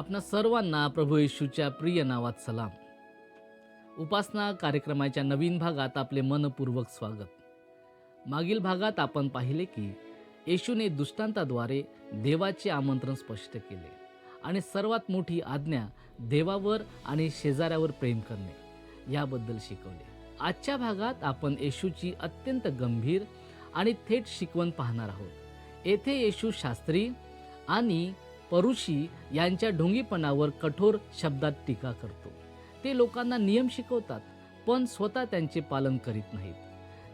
आपणा सर्वांना प्रभू येशूच्या प्रिय नावात सलाम. उपासना कार्यक्रमाच्या नवीन भागात आपले मनपूर्वक स्वागत. मागील भागात आपण पाहिले की येशूने दृष्टांताद्वारे देवाचे आमंत्रण स्पष्ट केले आणि सर्वात मोठी आज्ञा देवावर आणि शेजाऱ्यावर प्रेम करणे याबद्दल शिकवले. आजच्या भागात आपण येशूची अत्यंत गंभीर आणि थेट शिकवण पाहणार आहोत. येथे येशू शास्त्री आणि परुषी यांच्या ढोंगीपणावर कठोर शब्दात टीका करतो. ते लोकांना नियम शिकवतात पण स्वतः त्यांचे पालन करीत नाहीत.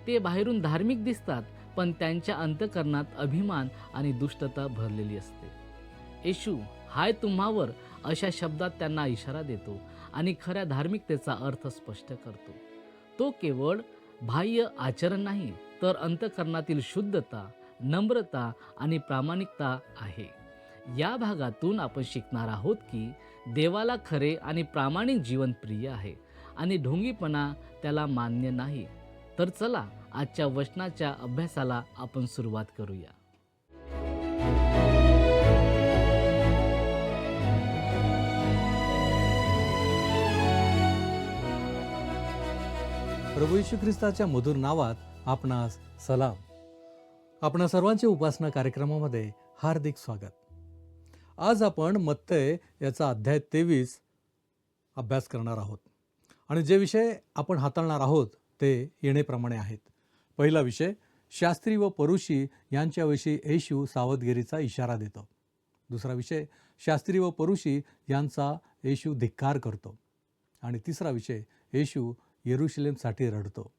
ते बाहेरून धार्मिक दिसतात पण त्यांच्या अंतःकरणात अभिमान आणि दुष्टता भरलेली असते. येशू हाय तुम्हावर अशा शब्दात त्यांना इशारा देतो आणि खऱ्या धार्मिकतेचा अर्थ स्पष्ट करतो. तो केवळ बाह्य आचरण नाही तर अंतःकरणातील शुद्धता, नम्रता आणि प्रामाणिकता आहे. या भागातून आपण शिकणार आहोत की देवाला खरे आणि प्रामाणिक जीवन प्रिय आहे आणि ढोंगीपणा त्याला मान्य नाही. तर चला आजच्या वचनाच्या अभ्यासाला आपण सुरुवात करूया. प्रभू येशू ख्रिस्ताच्या मधुर नावात आपणास सलाम. आपणा सर्वांचे उपासना कार्यक्रमामध्ये हार्दिक स्वागत. आज आपण मत्तय याचा अध्याय 23 अभ्यास करणार आहोत आणि जे विषय आपण हाताळणार आहोत ते येणेप्रमाणे आहेत. पहिला विषय, शास्त्री व परुषी यांच्याविषयी येशू सावधगिरीचा इशारा देतो. दुसरा विषय, शास्त्री व परुषी यांचा येशू धिक्कार करतो. आणि तिसरा विषय, येशू येरुशलेमसाठी रडतो.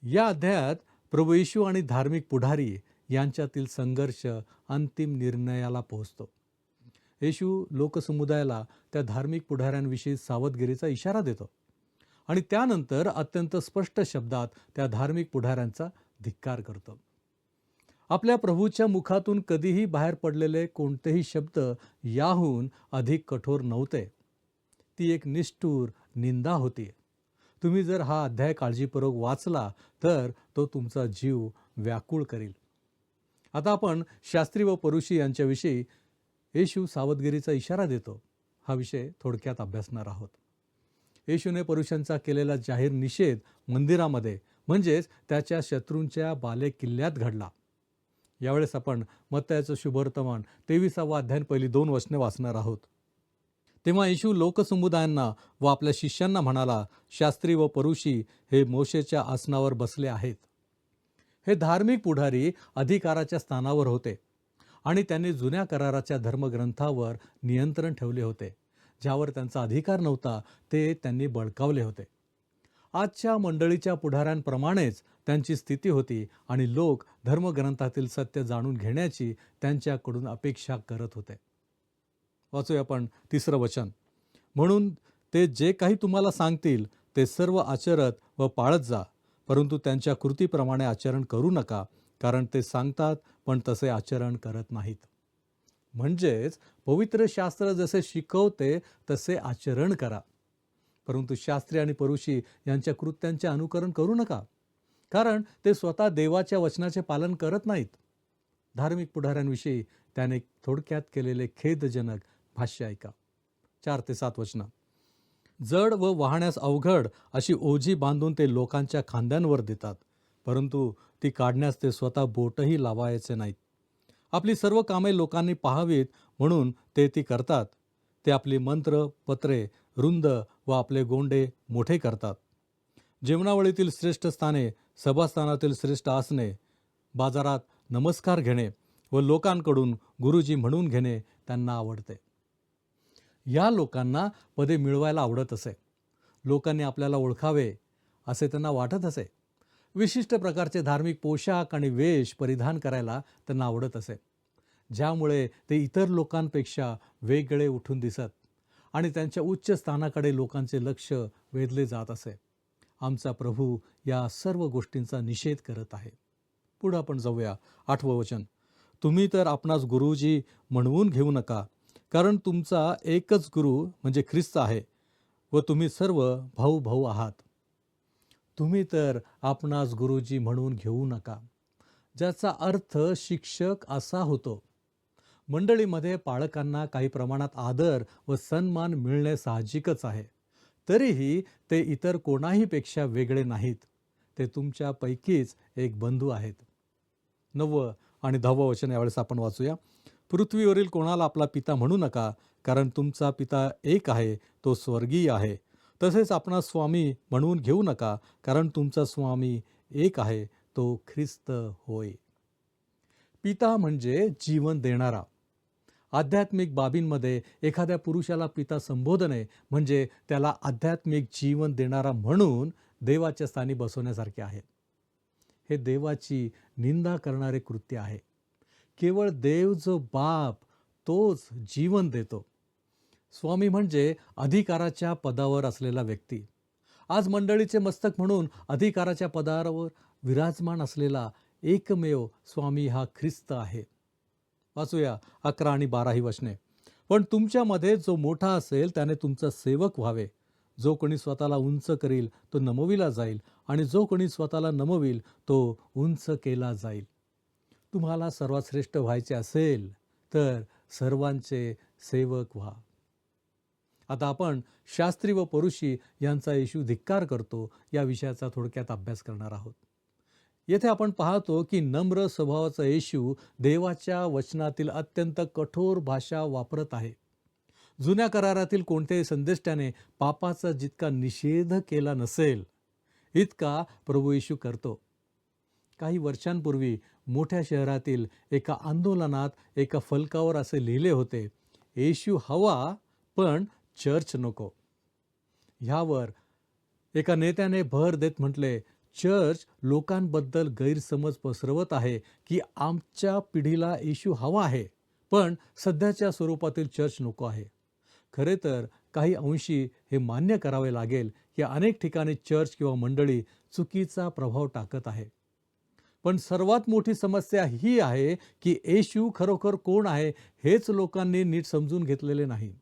या अध्यायात प्रभू येशू आणि धार्मिक पुढारी यांच्यातील संघर्ष अंतिम निर्णयाला पोहोचतो. येशू लोकसमुदायाला त्या धार्मिक पुढाऱ्यांविषयी सावधगिरीचा इशारा देतो आणि त्यानंतर अत्यंत स्पष्ट शब्दात त्या धार्मिक पुढाऱ्यांचा धिक्कार करतो. आपल्या प्रभूच्या मुखातून कधीही बाहेर पडलेले कोणतेही शब्द याहून अधिक कठोर नव्हते. ती एक निष्ठुर निंदा होती. तुम्ही जर हा अध्याय काळजीपूर्वक वाचला तर तो तुमचा जीव व्याकुळ करील. आता आपण शास्त्री व परुषी यांच्याविषयी येशू सावधगिरीचा इशारा देतो हा विषय थोडक्यात अभ्यासणार आहोत. येशूने परुषांचा केलेला जाहीर निषेध मंदिरामध्ये म्हणजेच त्याच्या शत्रूंच्या बाले किल्ल्यात घडला. यावेळेस आपण मत्तयाचं शुभवर्तमान 23 अध्याय पहिली 2 वचने वाचणार आहोत. तेव्हा येशू लोकसमुदायांना व आपल्या शिष्यांना म्हणाला, शास्त्री व परुषी हे मोशेच्या आसनावर बसले आहेत. हे धार्मिक पुढारी अधिकाराच्या स्थानावर होते आणि त्यांनी जुन्या कराराच्या धर्मग्रंथावर नियंत्रण ठेवले होते. ज्यावर त्यांचा अधिकार नव्हता ते त्यांनी बळकावले होते. आजच्या मंडळीच्या पुढाऱ्यांप्रमाणेच त्यांची स्थिती होती आणि लोक धर्मग्रंथातील सत्य जाणून घेण्याची त्यांच्याकडून अपेक्षा करत होते. वाचूया आपण 3 वचन. म्हणून ते जे काही तुम्हाला सांगतील ते सर्व आचरत व पाळत जा, परंतु त्यांच्या कृतीप्रमाणे आचरण करू नका, कारण ते सांगतात पण तसे आचरण करत नाहीत. म्हणजेच पवित्र शास्त्र जसे शिकवते तसे आचरण करा, परंतु शास्त्री आणि परुषी यांच्या कृत्यांचे अनुकरण करू नका, कारण ते स्वतः देवाच्या वचनाचे पालन करत नाहीत. धार्मिक पुढाऱ्यांविषयी त्याने थोडक्यात केलेले खेदजनक भाष्य ऐका. 4 ते 7 वचनं. जड व वाहण्यास अवघड अशी ओझी बांधून ते लोकांच्या खांद्यांवर देतात, परंतु ती काढण्यास ते स्वतः बोटही लावायचे नाहीत. आपली सर्व कामे लोकांनी पाहावीत म्हणून ते ती करतात. ते आपली मंत्र पत्रे रुंद व आपले गोंडे मोठे करतात. जेवणावळीतील श्रेष्ठ स्थाने, सभास्थानातील श्रेष्ठ आसने, बाजारात नमस्कार घेणे व लोकांकडून गुरुजी म्हणून घेणे त्यांना आवडते. या लोकांना पदे मिळवायला आवडत असे. लोकांनी आपल्याला ओळखावे असे त्यांना वाटत असे. विशिष्ट प्रकारचे धार्मिक पोशाख आणि वेश परिधान करायला त्यांना आवडत असे, ज्यामुळे ते इतर लोकांपेक्षा वेगळे उठून दिसत आणि त्यांच्या उच्च स्थानाकडे लोकांचे लक्ष वेधले जात असे. आमचा प्रभू या सर्व गोष्टींचा निषेध करत आहे. पुढे आपण जाऊया. 8 वचन. तुम्ही तर आपणास गुरुजी म्हणवून घेऊ नका, कारण तुमचा एकच गुरु म्हणजे ख्रिस्त आहे व तुम्ही सर्व भाऊ भाऊ आहात. तुम्ही तर आपणास गुरुजी म्हणून घेऊ नका, ज्याचा अर्थ शिक्षक असा होतो. मंडळीमध्ये पालकांना काही प्रमाणात आदर व सन्मान मिळणे साहजिकच आहे. तरीही ते इतर कोणाहीपेक्षा वेगळे नाहीत. ते तुमच्यापैकीच एक बंधू आहेत. 9 आणि 10 वचन यावेळेस आपण वाचूया. पृथ्वीवरील कोणाला आपला पिता म्हणू नका, कारण तुमचा पिता एक आहे, तो स्वर्गीय आहे. तसेच आपणास स्वामी म्हणून घेऊ नका, कारण तुमचा स्वामी एक आहे, तो ख्रिस्त होय. पिता म्हणजे जीवन देणारा. आध्यात्मिक बाबींमध्ये एखाद्या पुरुषाला पिता संबोधने म्हणजे त्याला आध्यात्मिक जीवन देणारा म्हणून देवाच्या स्थानी बसवण्यासारखे आहे. हे देवाची निंदा करणारे कृत्य आहे. केवळ देव जो बाप तोच जीवन देतो. स्वामी म्हणजे अधिकाराच्या पदावर असलेला व्यक्ती. आज मंडळीचे मस्तक म्हणून अधिकाराच्या पदावर विराजमान असलेला एकमेव स्वामी हा ख्रिस्त आहे. वाचूया 11 आणि 12 ही वचने. पण तुमच्यामध्ये जो मोठा असेल त्याने तुमचा सेवक व्हावे. जो कोणी स्वतःला उंच करील तो नमविला जाईल, आणि जो कोणी स्वतःला नमविल तो उंच केला जाईल. तुम्हाला सर्वात श्रेष्ठ व्हायचे असेल तर सर्वांचे सेवक व्हा. आता आपण शास्त्री व परुषी यांचा येशू धिक्कार करतो या विषयाचा थोडक्यात अभ्यास करणार आहोत. येथे आपण पाहतो की नम्र स्वभावाचा येशू देवाच्या वचनातील अत्यंत कठोर भाषा वापरत आहे. जुन्या करारातील कोणत्याही संदेष्टाने पापाचा जितका निषेध केला नसेल इतका प्रभू येशू करतो. काही वर्षांपूर्वी मोठ्या शहरातील एका आंदोलनात एका फलकावर असे लिहिले होते, येशू हवा पण चर्च नको. ह्यावर एका नेत्याने भर देत म्हटले, चर्च लोकांबद्दल गैरसमज पसरवत आहे की आमच्या पिढीला येशू हवा आहे, पण सध्याच्या स्वरूपातील चर्च नको आहे. खरे तर काही अंशी हे मान्य करावे लागेल की अनेक ठिकाणी चर्च किंवा मंडळी चुकीचा प्रभाव टाकत आहे. पण सर्वात मोठी समस्या ही आहे की येशू खरोखर कोण आहे हेच लोकांनी नीट समजून घेतलेले नाही.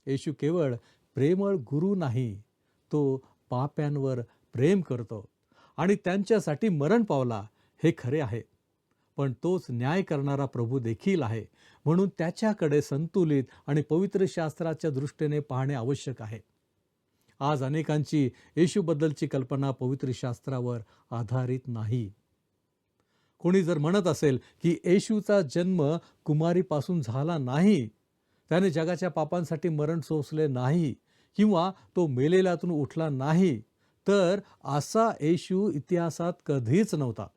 येशू केवळ प्रेमळ गुरु नाही, तो पाप्यांवर प्रेम करतो आणि त्यांच्यासाठी मरण पावला हे खरे आहे. पण तोच न्याय करणारा प्रभू देखील आहे. म्हणून त्याच्याकडे संतुलित आणि पवित्र शास्त्राच्या दृष्टीने पाहणे आवश्यक आहे. आज अनेकांची येशूबद्दलची कल्पना पवित्र शास्त्रावर आधारित नाही. कोणी जर म्हणत असेल की येशूचा जन्म कुमारीपासून झाला नाही, त्याने जगाच्या पापांसाठी मरण सोसले नाही किंवा तो मेलेल्यातून उठला नाही, तर असा येशू इतिहासात कधीच नव्हता.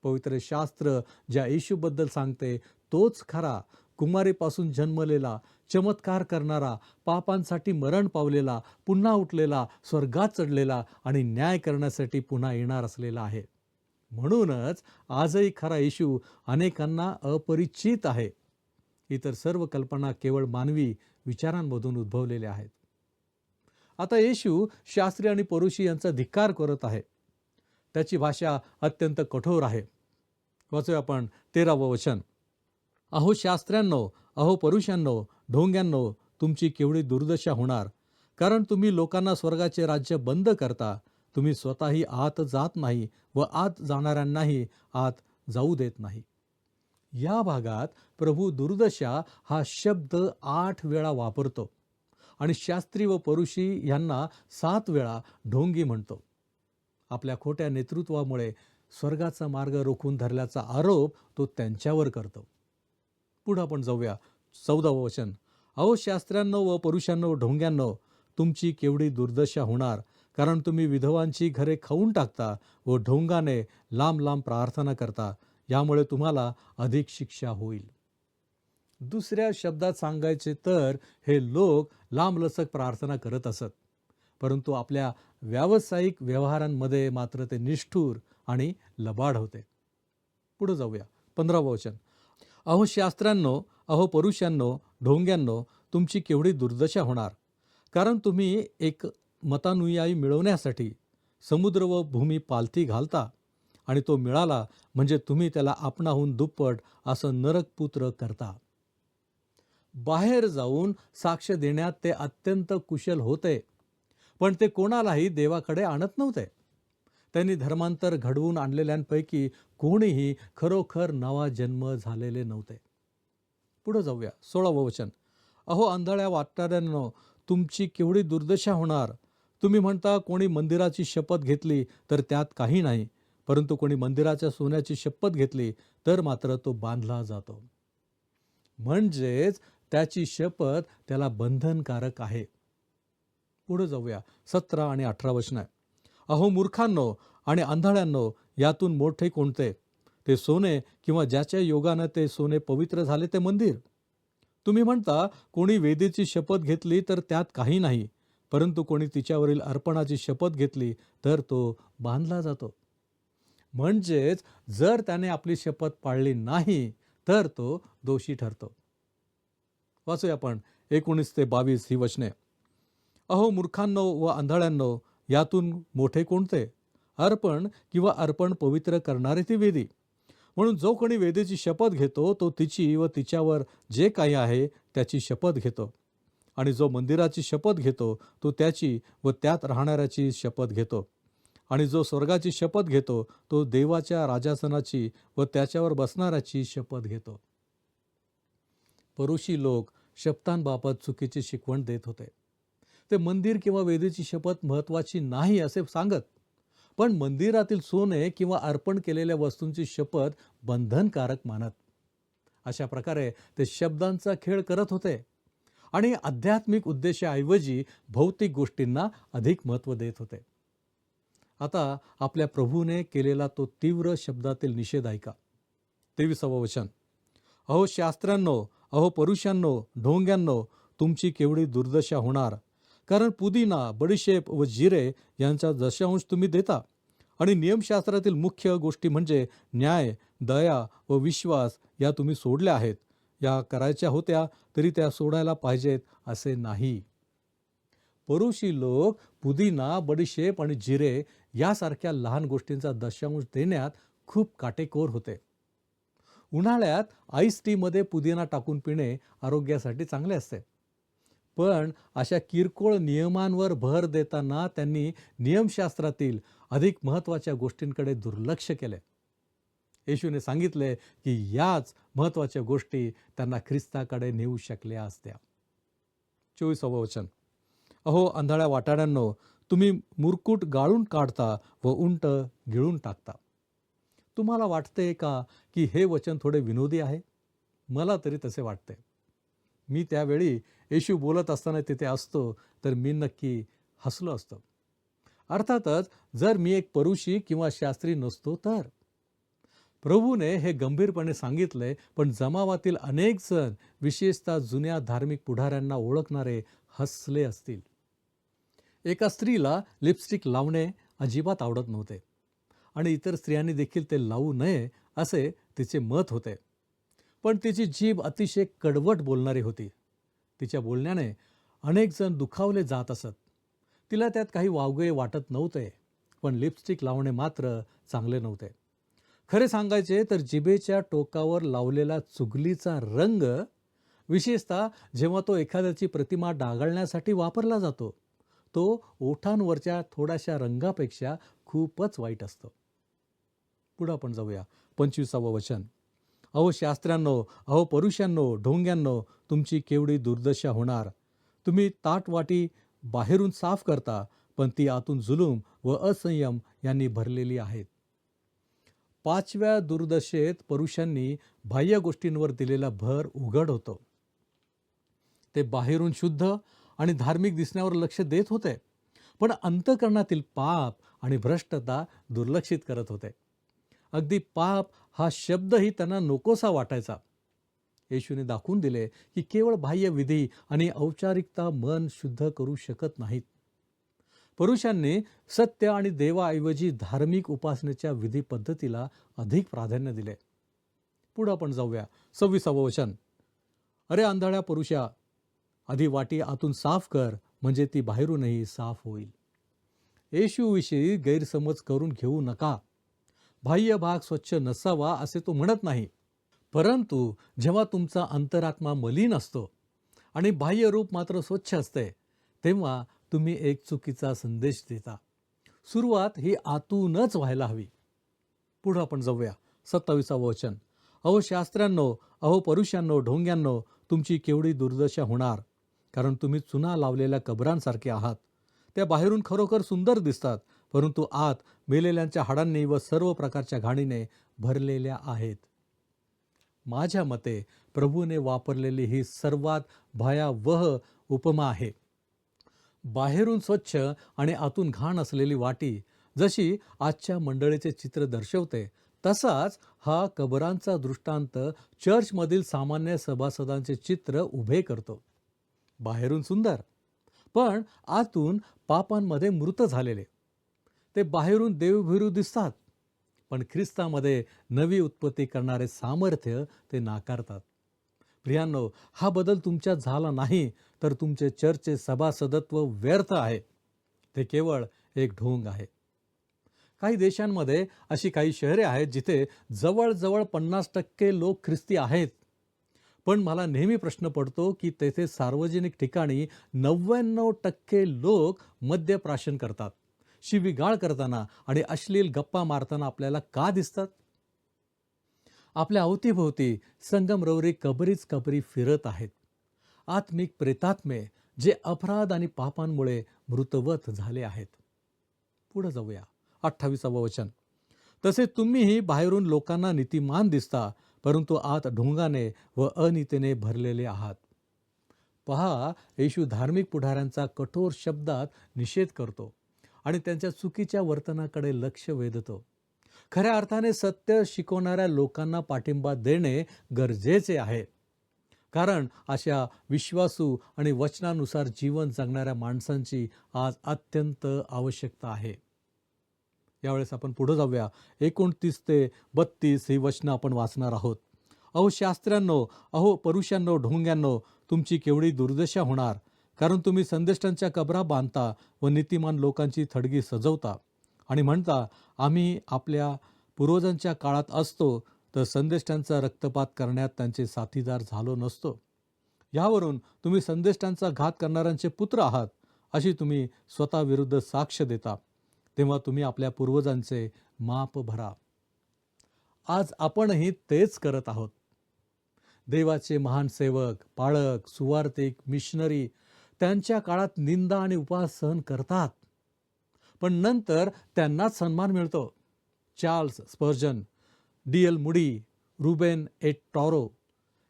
पवित्र शास्त्र ज्या येशूबद्दल सांगते तोच खरा, कुमारीपासून जन्मलेला, चमत्कार करणारा, पापांसाठी मरण पावलेला, पुन्हा उठलेला, स्वर्गात चढलेला आणि न्याय करण्यासाठी पुन्हा येणार असलेला आहे. म्हणूनच आजही खरा येशू अनेकांना अपरिचित आहे. इतर सर्व कल्पना केवळ मानवी विचारांमधून उद्भवलेल्या आहेत. आता येशू शास्त्री आणि परुषी यांचा धिक्कार करत आहे. त्याची भाषा अत्यंत कठोर आहे. वाचूया आपण 13वं वचन. अहो शास्त्र्यांनो, अहो परुषांनो, ढोंग्यांनो, तुमची केवढी दुर्दशा होणार, कारण तुम्ही लोकांना स्वर्गाचे राज्य बंद करता. तुम्ही स्वतःही आत जात नाही व आत जाणाऱ्यांनाही आत जाऊ देत नाही. या भागात प्रभू दुर्दशा हा शब्द 8 वेळा वापरतो आणि शास्त्री व परुषी यांना 7 वेळा ढोंगी म्हणतो. आपल्या खोट्या नेतृत्वामुळे स्वर्गाचा मार्ग रोखून धरल्याचा आरोप तो त्यांच्यावर करतो. पुढे आपण जाऊया 14वं वचन. अहो शास्त्र्यांनो व परुषांनो, ढोंग्यांनो, तुमची केवढी दुर्दशा होणार, कारण तुम्ही विधवांची घरे खाऊन टाकता व ढोंगाने लांब लांब प्रार्थना करता. यामुळे तुम्हाला अधिक शिक्षा होईल. दुसऱ्या शब्दात सांगायचे तर हे लोक लांबलचक प्रार्थना करत असत, परंतु आपल्या व्यावसायिक व्यवहारांमध्ये मात्र ते निष्ठुर आणि लबाड होते. पुढे जाऊया 15वं वचन. अहो शास्त्रांनो, अहो परुषांनो, ढोंग्यांनो, तुमची केवढी दुर्दशा होणार, कारण तुम्ही एक मतानुयायी मिळवण्यासाठी समुद्र व भूमी पालथी घालता आणि तो मिळाला म्हणजे तुम्ही त्याला आपणाहून दुप्पट असं नरकपुत्र करता. बाहेर जाऊन साक्ष देण्यात ते अत्यंत कुशल होते, पण ते कोणालाही देवाकडे आणत नव्हते. त्यांनी धर्मांतर घडवून आणलेल्यांपैकी कोणीही खरोखर नवा जन्म झालेले नव्हते. पुढं जाऊया 16वं वचन. अहो आंधळ्या वाटाड्यांनो, तुमची केवढी दुर्दशा होणार. तुम्ही म्हणता कोणी मंदिराची शपथ घेतली तर त्यात काही नाही, परंतु कोणी मंदिराच्या सोन्याची शपथ घेतली तर मात्र तो बांधला जातो. म्हणजेच त्याची शपथ त्याला बंधनकारक आहे. पुढे जाऊया 17 आणि 18 वचन आहे. अहो मूर्खांनो आणि आंधळ्यांनो, यातून मोठे कोणते, ते सोने किंवा ज्याच्या योगानं ते सोने पवित्र झाले ते मंदिर. तुम्ही म्हणता कोणी वेदीची शपथ घेतली तर त्यात काही नाही, परंतु कोणी तिच्यावरील अर्पणाची शपथ घेतली तर तो बांधला जातो. म्हणजेच जर त्याने आपली शपथ पाळली नाही तर तो दोषी ठरतो. वाचूया आपण 19 ते 22 ही वचने. अहो मूर्खांनो व आंधळ्यांनो, यातून मोठे कोणते, अर्पण किंवा अर्पण पवित्र करणारे ती वेदी. म्हणून जो कोणी वेदीची शपथ घेतो तो तिची व तिच्यावर जे काही आहे त्याची शपथ घेतो. आणि जो मंदिराची शपथ घेतो तो त्याची व त्यात राहणाऱ्याची शपथ घेतो. आणि जो स्वर्गाची शपथ घेतो तो देवाच्या राजासनाची व त्याच्यावर बसणाऱ्याची शपथ घेतो. परुषी लोक शपथांबाबत चुकीची शिकवण देत होते. ते मंदिर किंवा वेदीची शपथ महत्त्वाची नाही असे सांगत, पण मंदिरातील सोने किंवा अर्पण केलेल्या वस्तूंची शपथ बंधनकारक मानत. अशा प्रकारे ते शब्दांचा खेळ करत होते आणि आध्यात्मिक उद्देशाऐवजी भौतिक गोष्टींना अधिक महत्त्व देत होते. आता आपल्या प्रभूने केलेला तो तीव्र शब्दातील निषेध ऐका. 23वं वचन. अहो शास्त्र्यांनो, अहो परुषांनो, ढोंग्यांनो, तुमची केवढी दुर्दशा होणार. कारण पुदिना, बडीशेप व जिरे यांचा दशांश तुम्ही देता आणि नियमशास्त्रातील मुख्य गोष्टी म्हणजे न्याय, दया व विश्वास या तुम्ही सोडल्या आहेत. या करायच्या होत्या तरी त्या सोडायला पाहिजेत असे नाही. परुषी लोक पुदिना, बडीशेप आणि जिरे यासारख्या लहान गोष्टींचा दशांश देण्यात खूप काटेकोर होते. उन्हाळ्यात आईस टीमध्ये पुदिना टाकून पिणे आरोग्यासाठी चांगले असते, पण अशा किरकोळ नियमांवर भर देताना त्यांनी नियमशास्त्रातील अधिक महत्त्वाच्या गोष्टींकडे दुर्लक्ष केले. येशूने सांगितले की याच महत्त्वाच्या गोष्टी त्यांना ख्रिस्ताकडे नेऊ शकल्या असत्या. 24वं वचन. अहो आंधळ्या वाटाड्यांनो, तुम्ही मुरकूट गाळून काढता व उंट गिळून टाकता. तुम्हाला वाटते का की हे वचन थोडे विनोदी आहे? मला तरी तसे वाटते. मी त्यावेळी येशू बोलत असताना तिथे असतो तर मी नक्की हसलो असतो. अर्थातच जर मी एक परुषी किंवा शास्त्री नसतो तर. प्रभूने हे गंभीरपणे सांगितले, पण जमावातील अनेक जण, विशेषतः जुन्या धार्मिक पुढाऱ्यांना ओळखणारे, हसले असतील. एका स्त्रीला लिपस्टिक लावणे अजिबात आवडत नव्हते आणि इतर स्त्रियांनी देखील ते लावू नये असे तिचे मत होते. पण तिची जीभ अतिशय कडवट बोलणारी होती. तिच्या बोलण्याने अनेक जण दुखावले जात असत. तिला त्यात काही वावगे वाटत नव्हते, पण लिपस्टिक लावणे मात्र चांगले नव्हते. खरे सांगायचे तर जिभेच्या टोकावर लावलेला चुगलीचा रंग, विशेषतः जेव्हा तो एखाद्याची प्रतिमा डागाळण्यासाठी वापरला जातो, तो ओठांवरच्या थोड्याशा रंगापेक्षा खूपच वाईट असतो. पुढे आपण जाऊया 25वं वचन. अहो शास्त्र्यांनो, अहो परुषांनो, ढोंग्यांनो, तुमची केवढी दुर्दशा होणार. तुम्ही ताटवाटी बाहेरून साफ करता, पण ती आतून जुलूम व असंयम यांनी भरलेली आहेत. 5व्या दुर्दशेत परुषांनी बाह्य गोष्टींवर दिलेला भर उघड होतो. ते बाहेरून शुद्ध आणि धार्मिक दिसण्यावर लक्ष देत होते, पण अंतःकरणातील पाप आणि भ्रष्टता दुर्लक्षित करत होते. अगदी पाप हा शब्दही त्यांना नकोसा वाटायचा. येशूने दाखवून दिले की केवळ बाह्य विधी आणि औपचारिकता मन शुद्ध करू शकत नाहीत. पुरुषांनी सत्य आणि देवाऐवजी धार्मिक उपासनेच्या विधी पद्धतीला अधिक प्राधान्य दिले. पुढे आपण जाऊया 26वं वचन. अरे आंधळ्या पुरुषा, आधी वाटी आतून साफ कर, म्हणजे ती बाहेरूनही साफ होईल. येशूविषयी गैरसमज करून घेऊ नका. बाह्य भाग स्वच्छ नसावा असे तो म्हणत नाही, परंतु जेव्हा तुमचा अंतरात्मा मलिन असतो आणि बाह्य रूप मात्र स्वच्छ असते, तेव्हा तुम्ही एक चुकीचा संदेश देता. सुरुवात ही आतूनच व्हायला हवी. पुढे आपण जाऊया 27वं वचन. अहो शास्त्र्यांनो, अहो परुषांनो, ढोंग्यांनो, तुमची केवढी दुर्दशा होणार, कारण तुम्ही चुना लावलेल्या कबरांसारखे आहात. त्या बाहेरून खरोखर सुंदर दिसतात, परंतु आत मेलेल्यांच्या हाडांनी व सर्व प्रकारच्या घाणीने भरलेल्या आहेत. माझ्या मते प्रभूने वापरलेली ही सर्वात भयावह उपमा आहे. बाहेरून स्वच्छ आणि आतून घाण असलेली वाटी जशी आजच्या मंडळीचे चित्र दर्शवते, तसाच हा कबरांचा दृष्टांत चर्चमधील सामान्य सभासदांचे चित्र उभे करतो. बाहेरून सुंदर, पण आतून पापांमध्ये मृत झालेले. ते बाहेरून देवभिरू दिसतात, पण ख्रिस्तामध्ये नवी उत्पत्ती करणारे सामर्थ्य ते नाकारतात. प्रियांनो, हा बदल तुमच्यात झाला नाही तर तुमचे चर्चचे सभासदत्व व्यर्थ आहे. ते केवळ एक ढोंग आहे. काही देशांमध्ये अशी काही शहरे आहेत जिथे जवळजवळ 50% लोक ख्रिस्ती आहेत. पण मला नेहमी प्रश्न पडतो की तेथे सार्वजनिक ठिकाणी 99% लोक मद्यप्राशन करतात, शिवीगाळ करताना आणि अश्लील गप्पा मारताना आपल्याला का दिसतात? आपल्या अवतीभोवती संगमरवरी कबरीच कबरी फिरत आहेत. आत्मिक प्रेतात्मे जे अपराध आणि पापांमुळे मृतवत झाले आहेत. पुढे जाऊया. 28वं वचन. तसे तुम्हीही बाहेरून लोकांना नीतिमान दिसता, परंतु आत ढोंगाने व अनीतीने भरलेले आहात. पहा, येशू धार्मिक पुढाऱ्यांचा कठोर शब्दात निषेध करतो आणि त्यांच्या चुकीच्या वर्तनाकडे लक्ष वेधतो. खऱ्या अर्थाने सत्य शिकवणाऱ्या लोकांना पाठिंबा देणे गरजेचे आहे, कारण अशा विश्वासू आणि वचनानुसार जीवन जगणाऱ्या माणसांची आज अत्यंत आवश्यकता आहे. यावेळेस आपण पुढे जाऊया. 29 ते 32 ही वचनं आपण वाचणार आहोत. अहो शास्त्र्यांनो, अहो परुषांनो, ढोंग्यांनो, तुमची केवढी दुर्दशा होणार, कारण तुम्ही संदेष्टांच्या कबरा बांधता व नीतिमान लोकांची थडगी सजवता आणि म्हणता, आम्ही आपल्या पूर्वजांच्या काळात असतो तर संदेष्टांचा रक्तपात करण्यात त्यांचे साथीदार झालो नसतो. यावरून तुम्ही संदेष्टांचा घात करणाऱ्यांचे पुत्र आहात अशी तुम्ही स्वतःविरुद्ध साक्ष देता. तेव्हा तुम्ही आपल्या पूर्वजांचे माप भरा. आज आपणही तेच करत आहोत. देवाचे महान सेवक, पाळक, सुवार्तिक, मिशनरी त्यांच्या काळात निंदा आणि उपहास सहन करतात, पण नंतर त्यांनाच सन्मान मिळतो. Charles Spurgeon, D L. Moody, Reuben A Torrey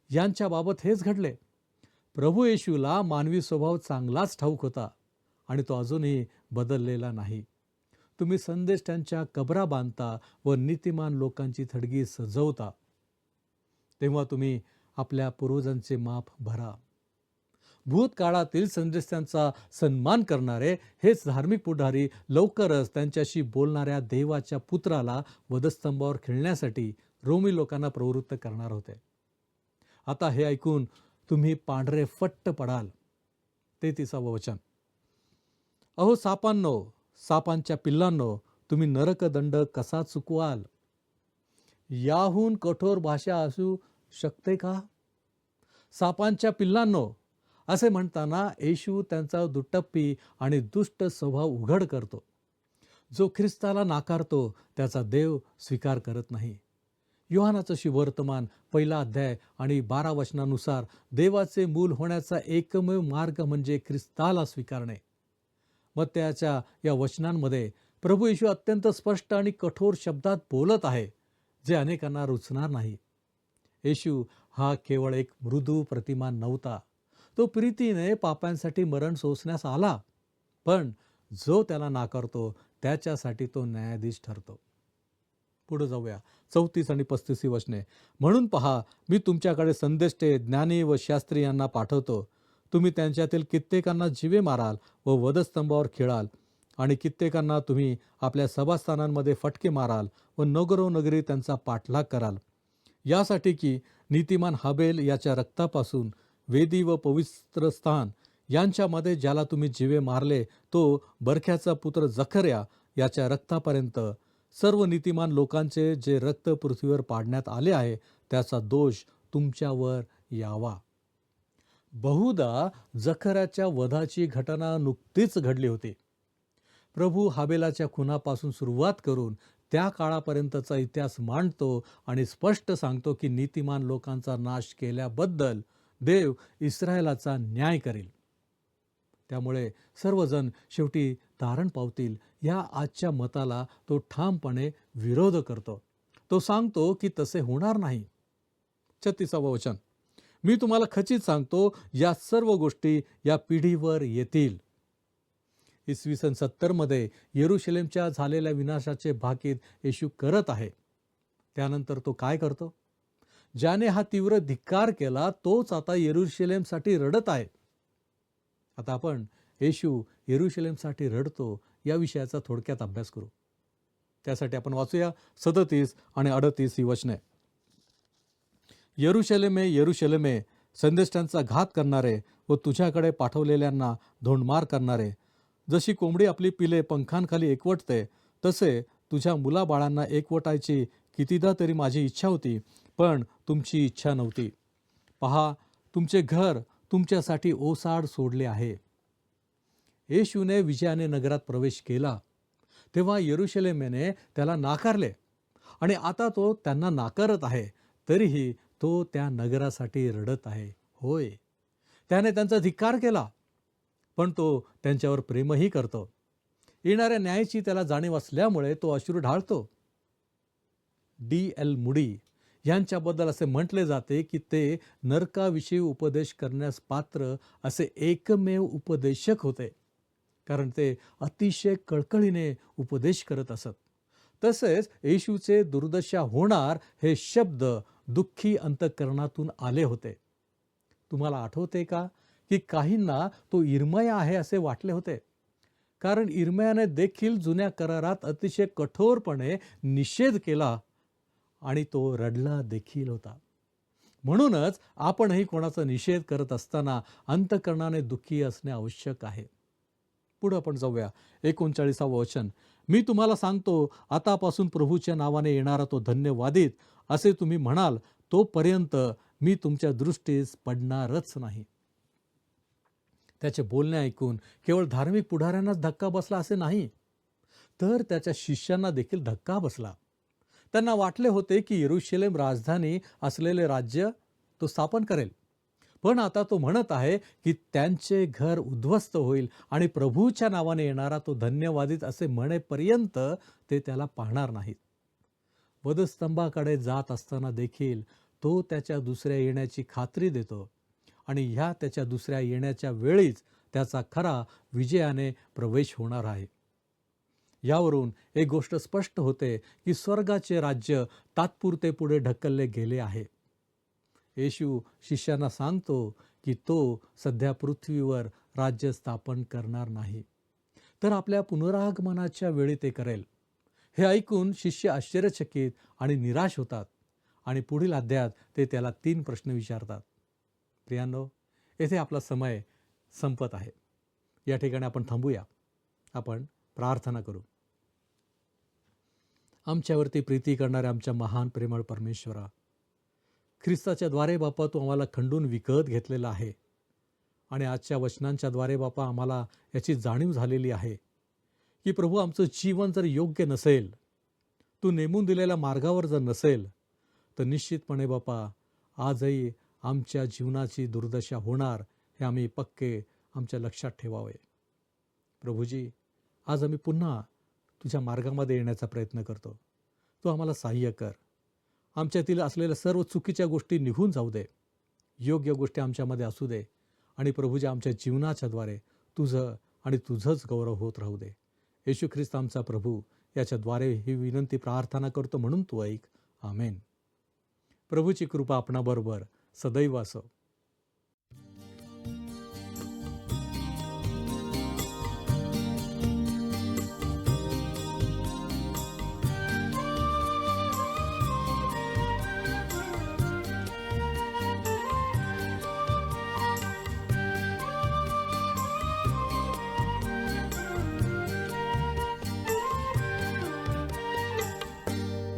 यांच्या बाबत हेच घडले. प्रभू येशूला मानवी स्वभाव चांगलाच ठाऊक होता आणि तो अजूनही बदललेला नाही. तुम्ही संदेष्टांच्या कबरा बांधता व नीतिमान लोकांची थडगी सजवता. तेव्हा तुम्ही आपल्या पूर्वजांचे माप भरा. भूतकाळातील संदेष्टांचा सन्मान करणारे हेच धार्मिक पुढारी लवकरच त्यांच्याशी बोलणाऱ्या देवाच्या पुत्राला वधस्तंभावर खिळण्यासाठी रोमी लोकांना प्रवृत्त करणार होते. आता हे ऐकून तुम्ही पांढरे फट्ट पडाल. 33वं वचन. अहो सापांनो, सापांच्या पिल्लांनो, तुम्ही नरकदंड कसा चुकवाल? याहून कठोर भाषा असू शकते का? सापांच्या पिल्लांनो असे म्हणताना येशू त्यांचा दुटप्पी आणि दुष्ट स्वभाव उघड करतो. जो ख्रिस्ताला नाकारतो त्याचा देव स्वीकार करत नाही. योहानाचं शुभवर्तमान 1 अध्याय आणि 12 वचनानुसार देवाचे मूल होण्याचा एकमेव मार्ग म्हणजे ख्रिस्ताला स्वीकारणे. मग त्याच्या या वचनांमध्ये प्रभू येशू अत्यंत स्पष्ट आणि कठोर शब्दात बोलत आहे, जे अनेकांना रुचणार नाही. येशू हा केवळ एक मृदू प्रतिमा नव्हता. तो प्रीतीने पापांसाठी मरण सोसण्यास आला, पण जो त्याला नाकारतो त्याच्यासाठी तो न्यायाधीश ठरतो. पुढे जाऊया. 34 आणि 35 वचने. म्हणून पहा, मी तुमच्याकडे संदेष्टे, ज्ञानी व शास्त्री यांना पाठवतो. तुम्ही त्यांच्यातील कित्येकांना जीवे माराल व वधस्तंभावर खिळाल आणि कित्येकांना तुम्ही आपल्या सभास्थानांमध्ये फटके माराल व नगरोनगरी त्यांचा पाठलाग कराल. यासाठी की नीतिमान हाबेल याच्या रक्तापासून वेदी व पवित्र स्थान यांच्यामध्ये ज्याला तुम्ही जीवे मारले, तो बरख्याचा पुत्र जखर्या याच्या रक्तापर्यंत सर्व नीतिमान लोकांचे जे रक्त पृथ्वीवर पाडण्यात आले आहे त्याचा दोष तुमच्यावर यावा. बहुधा जखर्याच्या वधाची घटना नुकतीच घडली होती. प्रभू हाबेलाच्या खुनापासून सुरुवात करून त्या काळापर्यंतचा इतिहास मांडतो आणि स्पष्ट सांगतो की नीतिमान लोकांचा नाश केल्याबद्दल देव इस्रायलाचा न्याय करेल. त्यामुळे सर्वजण शेवटी तारण पावतील या आजच्या मताला तो ठामपणे विरोध करतो. तो सांगतो की तसे होणार नाही. 36वे वचन, मी तुम्हाला खचित सांगतो या सर्व गोष्टी या पिढीवर येतील. इसवी सन 70 येरुशलेमच्या झालेल्या विनाशाचे भाकीत येशू करत आहे. त्यानंतर तो काय करतो? ज्याने हा तीव्र धिक्कार केला तोच आता येरुशलेमसाठी रडत आहे. आता आपण येशू येरुशलेमसाठी रडतो या विषयाचा थोडक्यात अभ्यास करू. त्यासाठी आपण वाचूया 37 आणि 38 ही वचने. येरुशलेमे, येरुशलेमे, संदेष्टांचा घात करणारे व तुझ्याकडे पाठवलेल्यांना धोंडमार करणारे, जशी कोंबडी आपली पिले पंखांखाली एकवटते तसे तुझ्या मुलाबाळांना एकवटायची कितीदा तरी माझी इच्छा होती, पण तुमची इच्छा नव्हती. पहा, तुमचे घर तुमच्यासाठी ओसाड सोडले आहे. येशूने विजयाने नगरात प्रवेश केला तेव्हा येरुशलेमेने त्याला नाकारले आणि आता तो त्यांना नाकारत आहे. तरीही तो त्या नगरासाठी रडत आहे. होय, त्याने त्यांचा धिक्कार केला, पण तो त्यांच्यावर प्रेमही करतो. येणाऱ्या न्यायाची त्याला जाणीव असल्यामुळे तो अश्रू ढाळतो. D.L. मुडी यांच्याबद्दल असे म्हटले जाते की ते नरकाविषयी उपदेश करण्यास पात्र असे एकमेव उपदेशक होते, कारण ते अतिशय कळकळीने उपदेश करत असत. तसेच येशूचे दुर्दशा होणार हे शब्द दुःखी अंतःकरणातून आले होते. तुम्हाला आठवते का की काहींना तो इर्मया आहे असे वाटले होते, कारण इर्मयाने देखील जुन्या करारात अतिशय कठोरपणे निषेध केला आणि तो रडला देखील होता. म्हणूनच आपणही कोणाचा निषेध करत असताना अंतःकरणाने दुःखी असणे आवश्यक आहे. पुढे आपण जाऊया. 39वे वचन, मी तुम्हाला सांगतो, आतापासून प्रभूच्या नावाने येणारा तो धन्यवादित असे तुम्ही म्हणाल, तोपर्यंत मी तुमच्या दृष्टीस पडणारच नाही. त्याचे बोलणे ऐकून केवळ धार्मिक पुढाऱ्यांनाच धक्का बसला असे नाही, तर त्याच्या शिष्यांना देखील धक्का बसला. त्यांना वाटले होते की येरुशलेम राजधानी असलेले राज्य तो स्थापन करेल, पण आता तो म्हणत आहे की त्यांचे घर उद्ध्वस्त होईल आणि प्रभूच्या नावाने येणारा तो धन्यवादित असे म्हणेपर्यंत ते त्याला पाहणार नाहीत. वधस्तंभाकडे जात असताना देखील तो त्याच्या दुसऱ्या येण्याची खात्री देतो आणि ह्या त्याच्या दुसऱ्या येण्याच्या वेळीच त्याचा खरा विजयाने प्रवेश होणार आहे. यावरून एक गोष्ट स्पष्ट होते की स्वर्गाचे राज्य तात्पुरते पुढे ढकलले गेले आहे. येशू शिष्यांना सांगतो की तो सध्या पृथ्वीवर राज्य स्थापन करणार नाही, तर आपल्या पुनरागमनाच्या वेळी ते करेल. हे ऐकून शिष्य आश्चर्यचकित आणि निराश होतात आणि पुढील अध्यायात ते त्याला 3 प्रश्न विचारतात. प्रियांनो, येथे आपला समय संपत आहे. या ठिकाणी आपण थांबूया. आपण प्रार्थना करू. आमच्यावरती प्रीती करणाऱ्या आमच्या महान प्रेमळ परमेश्वरा, ख्रिस्ताच्या द्वारे बापा तू आम्हाला खंडून विकत घेतलेला आहे आणि आजच्या वचनांच्या द्वारे बापा आम्हाला याची जाणीव झालेली आहे की प्रभू, आमचं जीवन जर योग्य नसेल, तू नेमून दिलेल्या मार्गावर जर नसेल, तर निश्चितपणे बापा आजही आमच्या जीवनाची दुर्दशा होणार हे आम्ही पक्के आमच्या लक्षात ठेवावे. प्रभूजी, आज आम्ही पुन्हा तुझ्या मार्गामध्ये येण्याचा प्रयत्न करतो. तू आम्हाला सहाय्य कर. आमच्यातील असलेल्या सर्व चुकीच्या गोष्टी निघून जाऊ दे, योग्य गोष्टी आमच्यामध्ये असू दे आणि प्रभूजी आमच्या जीवनाच्या द्वारे तुझं आणि तुझंच गौरव होत राहू दे. येशू ख्रिस्त आमचा प्रभू याच्याद्वारे ही विनंती प्रार्थना करतो, म्हणून तू ऐक. आमेन. प्रभूची कृपा आपणाबरोबर सदैव असो.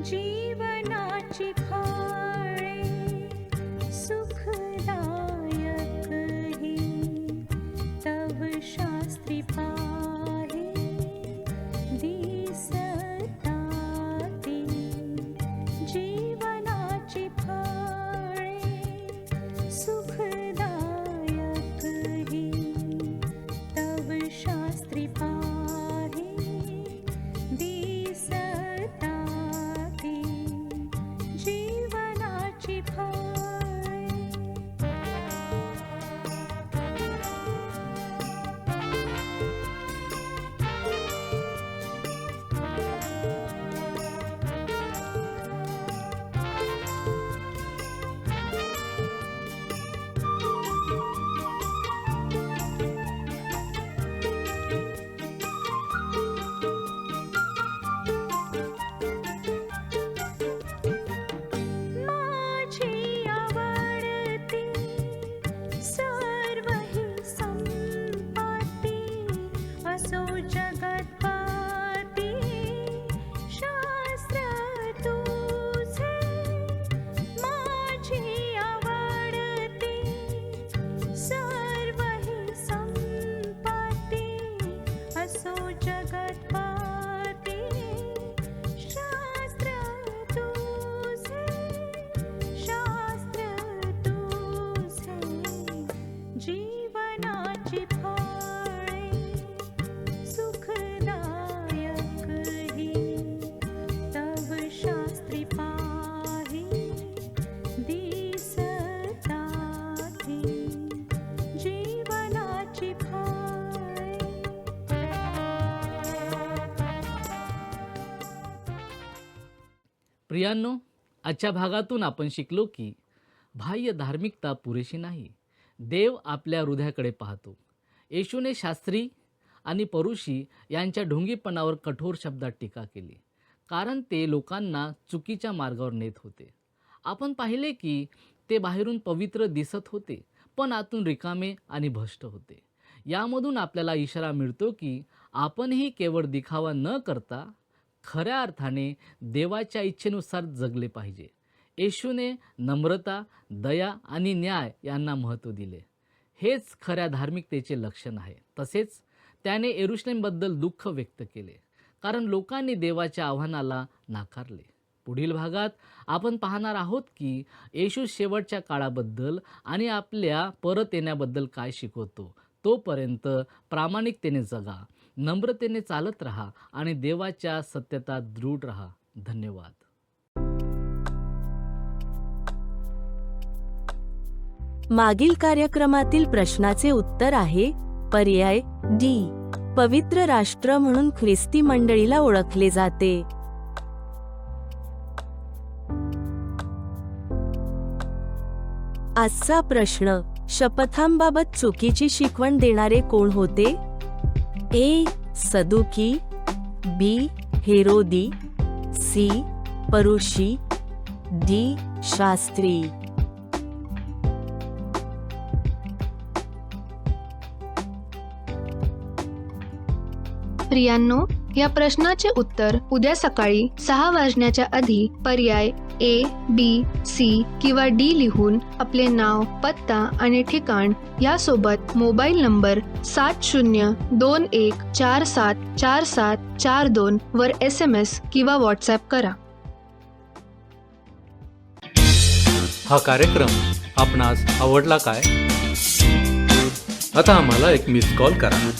जीवनाची खाळे सुखदायी जीवनाची फळे सुखदायक ही तव शास्त्री पाही दिसताती जीवनाची फळे. प्रियांनो, आजच्या भागातून आपण शिकलो की बाह्य धार्मिकता पुरेशी नाही. देव आपल्या हृदयाकडे पाहतो. येशूने शास्त्री आणि परुषी यांच्या ढोंगीपणावर कठोर शब्दात टीका केली, कारण ते लोकांना चुकीच्या मार्गावर नेत होते. आपण पाहिले की ते बाहेरून पवित्र दिसत होते, पण आतून रिकामे आणि भ्रष्ट होते. यामधून आपल्याला इशारा मिळतो की आपणही केवळ दिखावा न करता खऱ्या अर्थाने देवाच्या इच्छेनुसार जगले पाहिजे. येशूने नम्रता, दया आणि न्याय यांना महत्त्व दिले. हेच खऱ्या धार्मिकतेचे लक्षण आहे. तसेच त्याने यरूशलेमबद्दल दुःख व्यक्त केले, कारण लोकांनी देवाच्या आव्हानाला नाकारले. पुढील भागात आपण पाहणार आहोत की येशू शेवटच्या काळाबद्दल आणि आपल्या परत येण्याबद्दल काय शिकवतो. तोपर्यंत प्रामाणिकतेने जगा, नम्रतेने चालत राहा आणि देवाच्या सत्यतात दृढ राहा. धन्यवाद. मागील कार्यक्रमातील प्रश्नाचे उत्तर आहे पर्याय डी. पवित्र राष्ट्र म्हणून ख्रिस्ती मंडळीला ओळखले जाते. आजचा प्रश्न, शपथांबाबत चुकीची शिकवण देणारे कोण होते? ए. सदुकी, बी. हेरोदी, सी. परुषी, डी. शास्त्री. प्रियांनो, या प्रश्नाचे उत्तर उद्या सकाळी 6 वाजण्याच्या आधी पर्याय ए, बी, सी किंवा डी लिहून आपले नाव, पत्ता आणि ठिकाण यासोबत मोबाईल नंबर 7021474742 वर SMS किंवा व्हॉट्सॲप करा. हा कार्यक्रम आपणास आवडला काय? आता आम्हाला एक मिस कॉल करा.